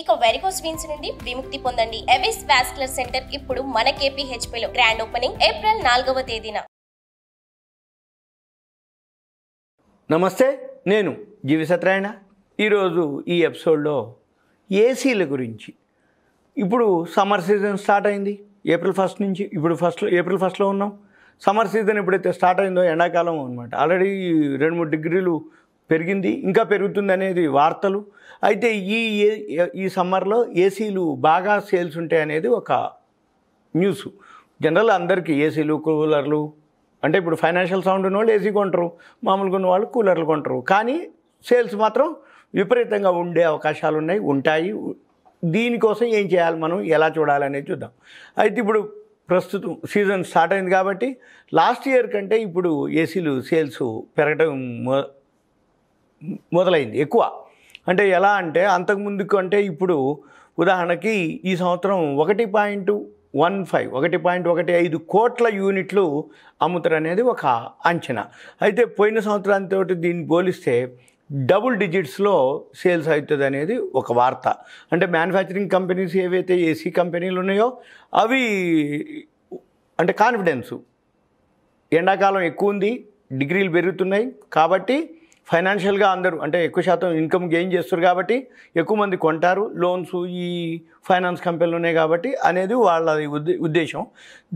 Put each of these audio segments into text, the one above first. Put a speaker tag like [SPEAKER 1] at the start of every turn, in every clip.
[SPEAKER 1] ఇక varicose veins నుండి విముక్తి పొందండి. ఎవిస్ వాస్కులర్ సెంటర్ ఇప్పుడు మన KPHP లో గ్రాండ్ ఓపెనింగ్ ఏప్రిల్ 4వ తేదీన.
[SPEAKER 2] నమస్తే, నేను జీవి సత్యనారాయణ. ఈరోజు ఈ ఎపిసోడ్లో ఏసీల గురించి. ఇప్పుడు సమ్మర్ సీజన్ స్టార్ట్ అయింది ఏప్రిల్ 1 నుంచి. ఇప్పుడు ఏప్రిల్ 1లో ఉన్నాం. సమ్మర్ సీజన్ ఎప్పుడైతే స్టార్ట్ అయిందో ఎండాకాలం అనమాట. ఆల్రెడీ 2-3 డిగ్రీలు పెరిగింది, ఇంకా పెరుగుతుంది అనేది వార్తలు. అయితే ఈ సమ్మర్లో ఏసీలు బాగా సేల్స్ ఉంటాయి అనేది ఒక న్యూస్. జనరల్ అందరికీ ఏసీలు, కూలర్లు అంటే ఇప్పుడు ఫైనాన్షియల్ సౌండ్ ఉన్న వాళ్ళు ఏసీ కొంటారు, మామూలుగా ఉన్న వాళ్ళు కూలర్లు కొంటారు. కానీ సేల్స్ మాత్రం విపరీతంగా ఉండే అవకాశాలు ఉంటాయి. దీనికోసం ఏం చేయాలి, మనం ఎలా చూడాలనేది చూద్దాం. అయితే ఇప్పుడు ప్రస్తుతం సీజన్ స్టార్ట్ అయింది కాబట్టి లాస్ట్ ఇయర్ కంటే ఇప్పుడు ఏసీలు సేల్స్ పెరగడం మొదలైంది ఎక్కువ. అంటే ఎలా అంటే అంతకుముందు కంటే ఇప్పుడు ఉదాహరణకి ఈ సంవత్సరం 1.15 కోట్ల యూనిట్లు అమ్ముతారు అనేది ఒక అంచనా. అయితే పోయిన సంవత్సరంతో దీన్ని పోలిస్తే డబుల్ డిజిట్స్లో సేల్స్ అవుతుంది అనేది ఒక వార్త. అంటే మ్యానుఫ్యాక్చరింగ్ కంపెనీస్ ఏవైతే ఏసీ కంపెనీలు ఉన్నాయో అవి అంటే కాన్ఫిడెన్సు, ఎండాకాలం ఎక్కువ ఉంది, డిగ్రీలు పెరుగుతున్నాయి కాబట్టి ఫైనాన్షియల్గా అందరూ అంటే ఎక్కువ శాతం ఇన్కమ్ గెయిన్ చేస్తారు కాబట్టి ఎక్కువ మంది కొంటారు. లోన్స్ ఈ ఫైనాన్స్ కంపెనీలు ఉన్నాయి కాబట్టి అనేది వాళ్ళ ఉద్దేశం.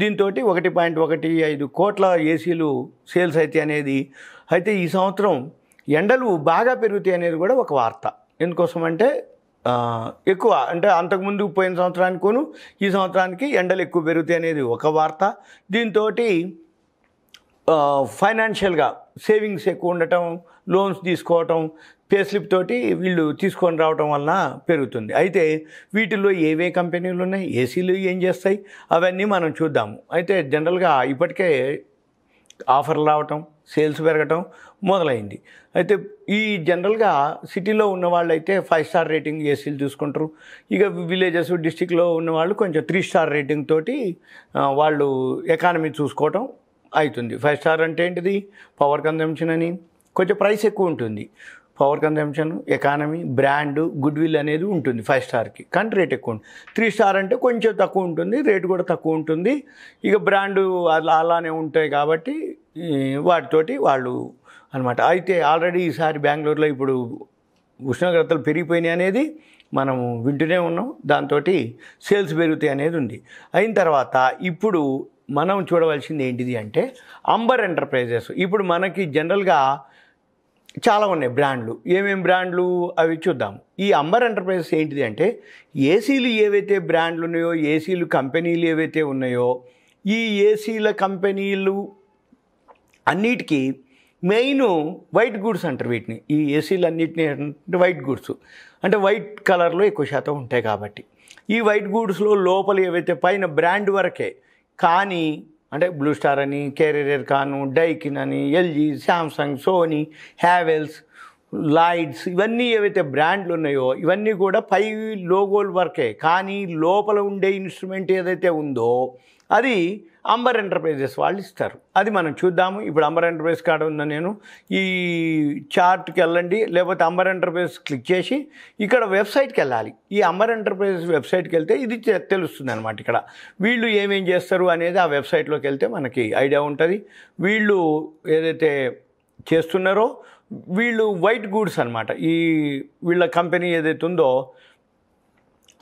[SPEAKER 2] దీంతో 1.15 కోట్ల ఏసీలు సేల్స్ అయితే అనేది. అయితే ఈ సంవత్సరం ఎండలు బాగా పెరుగుతాయి అనేది కూడా ఒక వార్త. ఎందుకోసం అంటే ఎక్కువ అంటే అంతకుముందు పోయిన సంవత్సరానికిను ఈ సంవత్సరానికి ఎండలు ఎక్కువ పెరుగుతాయి అనేది ఒక వార్త. దీంతో ఫైనాన్షియల్గా సేవింగ్స్ ఎక్కువ ఉండటం, లోన్స్ తీసుకోవటం, పే స్లిప్ తోటి వీళ్ళు తీసుకొని రావటం వలన పెరుగుతుంది. అయితే వీటిల్లో ఏవే కంపెనీలు ఉన్నాయి, ఏసీలు ఏం చేస్తాయి అవన్నీ మనం చూద్దాము. అయితే జనరల్గా ఇప్పటికే ఆఫర్లు రావటం, సేల్స్ పెరగటం మొదలైంది. అయితే ఈ జనరల్గా సిటీలో ఉన్న వాళ్ళు అయితే 5 స్టార్ రేటింగ్ ఏసీలు చూసుకుంటారు. ఇక విలేజెస్, డిస్టిక్లో ఉన్న వాళ్ళు కొంచెం 3 స్టార్ రేటింగ్ తోటి వాళ్ళు ఎకానమీ చూసుకోవటం అవుతుంది. 5 స్టార్ అంటే ఏంటిది, పవర్ కన్జంప్షన్ అని కొంచెం ప్రైస్ ఎక్కువ ఉంటుంది. Power consumption, economy, brand, good will అనేది ఉంటుంది 5 స్టార్కి, కానీ రేట్ ఎక్కువ ఉంటుంది. 3 స్టార్ అంటే కొంచెం తక్కువ ఉంటుంది, రేటు కూడా తక్కువ ఉంటుంది. ఇక బ్రాండు అలానే ఉంటాయి కాబట్టి వాటితోటి వాళ్ళు అనమాట. అయితే ఆల్రెడీ ఈసారి బెంగళూరులో ఇప్పుడు ఉష్ణోగ్రతలు పెరిగిపోయినాయి అనేది మనం వింటూనే ఉన్నాం. దాంతో సేల్స్ పెరుగుతాయి అనేది ఉంది. అయిన తర్వాత ఇప్పుడు మనం చూడవలసింది ఏంటిది అంటే అంబర్ ఎంటర్ప్రైజెస్. ఇప్పుడు మనకి జనరల్గా చాలా ఉన్నాయి బ్రాండ్లు. ఏమేమి బ్రాండ్లు అవి చూద్దాం. ఈ అంబర్ ఎంటర్ప్రైజెస్ ఏంటిది అంటే ఏసీలు ఏవైతే బ్రాండ్లు ఉన్నాయో, ఏసీలు కంపెనీలు ఏవైతే ఉన్నాయో, ఈ ఏసీల కంపెనీలు అన్నిటికీ మెయిన్ వైట్ గూడ్స్ అంటారు వీటిని. ఈ ఏసీలు అన్నిటిని వైట్ గూడ్స్ అంటే వైట్ కలర్లో ఎక్కువ శాతం ఉంటాయి కాబట్టి ఈ వైట్ గూడ్స్లో లోపల ఏవైతే పైన బ్రాండ్ వరకే, కానీ అంటే బ్లూ స్టార్ అని, కెరీర్ కాను, డైకిన్ అని, LG, Samsung, Sony, Havells, lights, ఇవన్నీ ఏవైతే బ్రాండ్లు ఉన్నాయో ఇవన్నీ కూడా పై లోగోల వరకే, కానీ లోపల ఉండే ఇన్స్ట్రుమెంట్ ఏదైతే ఉందో అది అంబర్ ఎంటర్ప్రైజెస్ వాళ్ళు ఇస్తారు. అది మనం చూద్దాము. ఇప్పుడు అంబర్ ఎంటర్ప్రైజ్ కాడ ఉన్న నేను ఈ చార్ట్కి వెళ్ళండి, లేకపోతే అంబర్ ఎంటర్ప్రైజ్ క్లిక్ చేసి ఇక్కడ వెబ్సైట్కి వెళ్ళాలి. ఈ అంబర్ ఎంటర్ప్రైజ్ వెబ్సైట్కి వెళ్తే ఇది తెలుస్తుంది అనమాట. ఇక్కడ వీళ్ళు ఏమేం చేస్తారు అనేది ఆ వెబ్సైట్లోకి వెళ్తే మనకి ఐడియా ఉంటుంది. వీళ్ళు ఏదైతే చేస్తున్నారో వీళ్ళు వైట్ గూడ్స్ అనమాట. వీళ్ళ కంపెనీ ఏదైతే ఉందో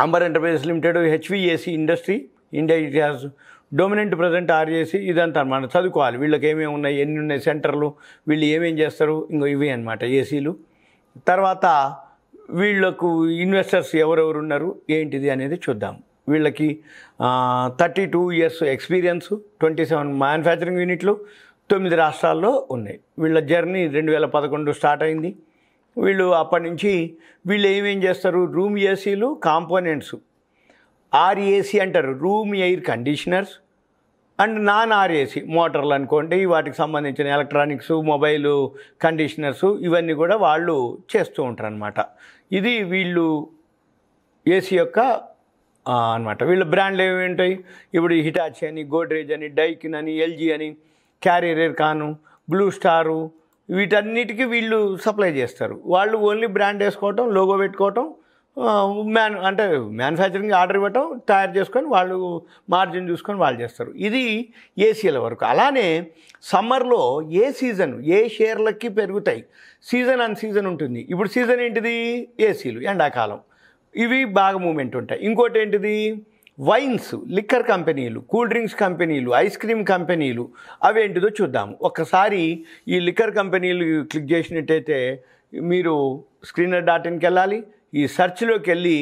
[SPEAKER 2] Amber Enterprises Limited, HVAC industry India, it has dominant present RAC, ఇదంతా అనమాట. చదువుకోవాలి వీళ్ళకి ఏమేమి ఉన్నాయి, ఎన్ని ఉన్నాయి సెంటర్లు, వీళ్ళు ఏమేం చేస్తారు, ఇంకో ఇవి అనమాట ఏసీలు. తర్వాత వీళ్ళకు ఇన్వెస్టర్స్ ఎవరెవరు ఉన్నారు ఏంటిది అనేది చూద్దాం. వీళ్ళకి 32 years ఎక్స్పీరియన్స్, 27 మ్యానుఫ్యాక్చరింగ్ యూనిట్లు 9 రాష్ట్రాల్లో ఉన్నాయి. వీళ్ళ జర్నీ 2011 స్టార్ట్ అయింది. వీళ్ళు అప్పటి నుంచి వీళ్ళు ఏమేం చేస్తారు, రూమ్ ఏసీలు కాంపోనెంట్స్, RAC అంటారు, room air conditioners, and non RAC మోటార్లు అనుకోండి, వాటికి సంబంధించిన ఎలక్ట్రానిక్స్, మొబైల్ కండిషనర్స్, ఇవన్నీ కూడా వాళ్ళు చేస్తూ ఉంటారు అనమాట. ఇది వీళ్ళు ఏసీ యొక్క అనమాట. వీళ్ళ బ్రాండ్లు ఏమి ఉంటాయి, ఇప్పుడు హిటాచి అని, గోడ్రేజ్ అని, డైకిన్ అని, ఎల్జీ అని, క్యారియర్ కాను, బ్లూ స్టారు, వీటన్నిటికీ వీళ్ళు సప్లై చేస్తారు. వాళ్ళు ఓన్లీ బ్రాండ్ వేసుకోవటం, లోగో పెట్టుకోవటం, అంటే మ్యానుఫ్యాక్చరింగ్ ఆర్డర్ ఇవ్వటం, తయారు చేసుకొని వాళ్ళు మార్జిన్ చూసుకొని వాళ్ళు చేస్తారు. ఇది ఏసీల వరకు. అలానే సమ్మర్లో ఏ సీజన్ ఏ షేర్లకి పెరుగుతాయి, సీజన్ అన్ సీజన్ ఉంటుంది. ఇప్పుడు సీజన్ ఏంటిది? ఏసీలు, ఎండాకాలం, ఇవి బాగా మూమెంట్ ఉంటాయి. ఇంకోటి ఏంటిది? వైన్స్, లిక్కర్ కంపెనీలు, కూల్ డ్రింక్స్ కంపెనీలు, ఐస్ క్రీమ్ కంపెనీలు, అవేంటిదో చూద్దాము. ఒక్కసారి ఈ లిక్కర్ కంపెనీలు క్లిక్ చేసినట్టయితే మీరు screener.inకి వెళ్ళాలి. ఈ సెర్చ్లోకి వెళ్ళి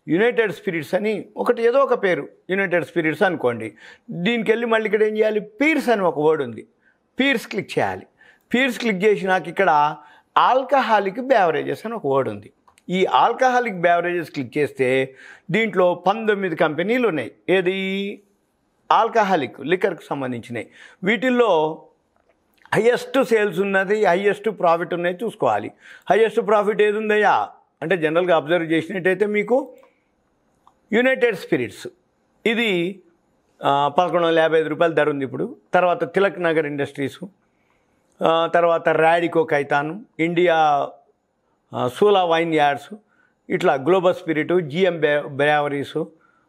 [SPEAKER 2] యునైటెడ్ స్పిరిట్స్ అని ఒకటి, ఏదో ఒక పేరు, యునైటెడ్ స్పిరిట్స్ అనుకోండి. దీనికి వెళ్ళి మళ్ళీ ఇక్కడ ఏం చేయాలి? పీర్స్ అని ఒక వర్డ్ ఉంది, పీర్స్ క్లిక్ చేయాలి. పీర్స్ క్లిక్ చేసినాక ఇక్కడ ఆల్కహాలిక్ బెవరేజెస్ అని ఒక వర్డ్ ఉంది. ఈ ఆల్కహాలిక్ బెవరేజెస్ క్లిక్ చేస్తే దీంట్లో 19 కంపెనీలు ఉన్నాయి. ఏది? ఆల్కహాలిక్ లిక్కర్కి సంబంధించినవి. వీటిల్లో హయ్యెస్ట్ సేల్స్ ఉన్నది, హయ్యెస్ట్ ప్రాఫిట్ ఉన్నది చూసుకోవాలి. హయ్యెస్ట్ ప్రాఫిట్ ఏది ఉందయ్యా అంటే జనరల్గా అబ్జర్వ్ చేసినట్టయితే మీకు యునైటెడ్ స్పిరిట్స్ ఇది 1155 రూపాయల ధర ఉంది ఇప్పుడు. తర్వాత తిలక్ నగర్ ఇండస్ట్రీసు, తర్వాత Radico Khaitan, India Sula vineyards, ఇట్లా global spirit, GM breweries,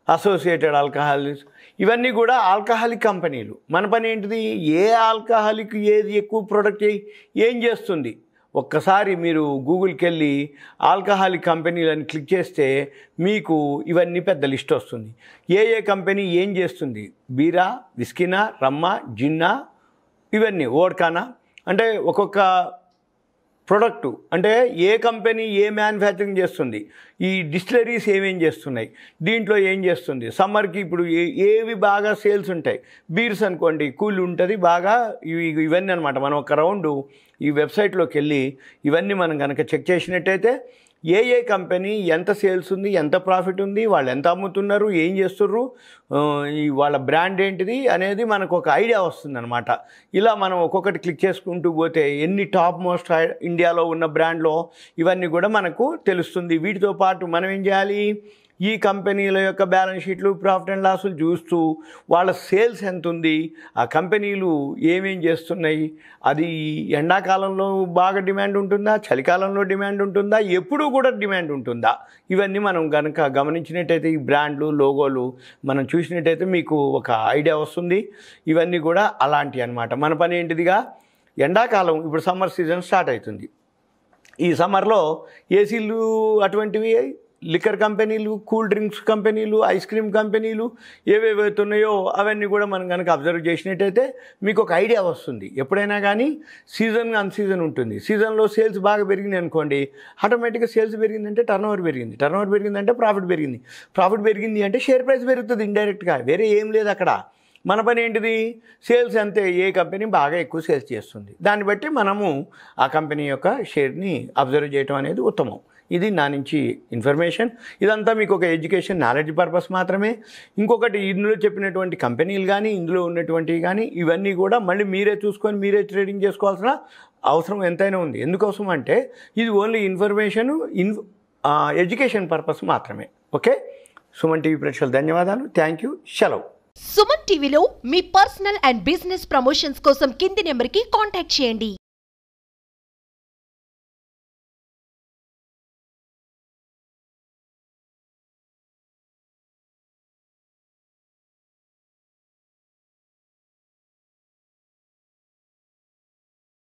[SPEAKER 2] associated alcoholics, ఇవన్నీ కూడా ఆల్కహాలిక్ కంపెనీలు. మన పని ఏంటిది? ఏ ఆల్కహాలిక్ ఏది ఎక్కువ ప్రొడక్ట్ ఏం చేస్తుంది? ఒక్కసారి మీరు గూగుల్కి వెళ్ళి ఆల్కహాలిక్ కంపెనీలని క్లిక్ చేస్తే మీకు ఇవన్నీ పెద్ద లిస్ట్ వస్తుంది. ఏ కంపెనీ ఏం చేస్తుంది? బీరా, విస్కీనా, రమ్మా, జిన్నా, ఇవన్నీ వోడ్కానా, అంటే ఒక్కొక్క ప్రొడక్టు అంటే ఏ కంపెనీ ఏ మ్యానుఫ్యాక్చరింగ్ చేస్తుంది, ఈ డిస్టిలరీస్ ఏమేం చేస్తున్నాయి, దీంట్లో ఏం చేస్తుంది. సమ్మర్కి ఇప్పుడు ఏవి బాగా సేల్స్ ఉంటాయి? బీర్స్ అనుకోండి, కూల్ ఉంటుంది బాగా, ఇవన్నీ అనమాట. మనం ఒక రౌండ్ ఈ వెబ్సైట్లోకి వెళ్ళి ఇవన్నీ మనం కనుక చెక్ చేసినట్టయితే ఏ కంపెనీ ఎంత సేల్స్ ఉంది, ఎంత ప్రాఫిట్ ఉంది, వాళ్ళు ఎంత అమ్ముతున్నారు, ఏం చేస్తుర్రు, వాళ్ళ బ్రాండ్ ఏంటిది అనేది మనకు ఒక ఐడియా వస్తుందన్నమాట. ఇలా మనం ఒక్కొక్కటి క్లిక్ చేసుకుంటూ పోతే ఎన్ని టాప్ మోస్ట్ ఇండియాలో ఉన్న బ్రాండ్లో ఇవన్నీ కూడా మనకు తెలుస్తుంది. వీటితో పాటు మనం ఏం చేయాలి? ఈ కంపెనీల యొక్క బ్యాలెన్స్ షీట్లు, ప్రాఫిట్ అండ్ లాసులు చూస్తూ వాళ్ళ సేల్స్ ఎంత ఉంది, ఆ కంపెనీలు ఏమేం చేస్తున్నాయి, అది ఎండాకాలంలో బాగా డిమాండ్ ఉంటుందా, చలికాలంలో డిమాండ్ ఉంటుందా, ఎప్పుడూ కూడా డిమాండ్ ఉంటుందా, ఇవన్నీ మనం కనుక గమనించినట్టయితే ఈ బ్రాండ్లు, లోగోలు మనం చూసినట్టయితే మీకు ఒక ఐడియా వస్తుంది. ఇవన్నీ కూడా అలాంటివి అన్నమాట. మన పని ఏంటిదిగా? ఎండాకాలం ఇప్పుడు సమ్మర్ సీజన్ స్టార్ట్ అవుతుంది. ఈ సమ్మర్లో ఏసీలు అటువంటివి, లిక్కర్ కంపెనీలు, కూల్ డ్రింక్స్ కంపెనీలు, ఐస్ క్రీమ్ కంపెనీలు ఏవేవైతున్నాయో అవన్నీ కూడా మనం కనుక అబ్జర్వ్ చేసినట్టయితే మీకు ఒక ఐడియా వస్తుంది. ఎప్పుడైనా కానీ సీజన్ అన్ సీజన్ ఉంటుంది. సీజన్లో సేల్స్ బాగా పెరిగింది అనుకోండి, ఆటోమేటిక్గా సేల్స్ పెరిగిందంటే టర్నోవర్ పెరిగింది, టర్నోవర్ పెరిగిందంటే ప్రాఫిట్ పెరిగింది, ప్రాఫిట్ పెరిగింది అంటే షేర్ ప్రైస్ పెరుగుతుంది ఇండైరెక్ట్గా, వేరే ఏం లేదు అక్కడ. మన పని ఏంటిది? సేల్స్ అంతే, ఏ కంపెనీ బాగా ఎక్కువ సేల్స్ చేస్తుంది దాన్ని బట్టి మనము ఆ కంపెనీ యొక్క షేర్ని అబ్జర్వ్ చేయడం అనేది ఉత్తమం. ఇది నా నుంచి ఇన్ఫర్మేషన్. ఇదంతా మీకు ఒక ఎడ్యుకేషన్, నాలెడ్జ్ పర్పస్ మాత్రమే. ఇంకొకటి, ఇందులో చెప్పినటువంటి కంపెనీలు కానీ ఇందులో ఉన్నటువంటివి కానీ ఇవన్నీ కూడా మళ్ళీ మీరే చూసుకొని మీరే ట్రేడింగ్ చేసుకోవాల్సిన అవసరం ఎంతైనా ఉంది. ఎందుకోసం అంటే ఇది ఓన్లీ ఇన్ఫర్మేషన్, ఎడ్యుకేషన్ పర్పస్ మాత్రమే. ఓకే, సుమన్ టీవీ ప్రేక్షకులు ధన్యవాదాలు. Thank you. సెలవు.
[SPEAKER 3] సుమన్ టీవీలో మీ పర్సనల్ అండ్ బిజినెస్ ప్రమోషన్స్ కోసం కింది నెంబర్కి కాంటాక్ట్ చేయండి.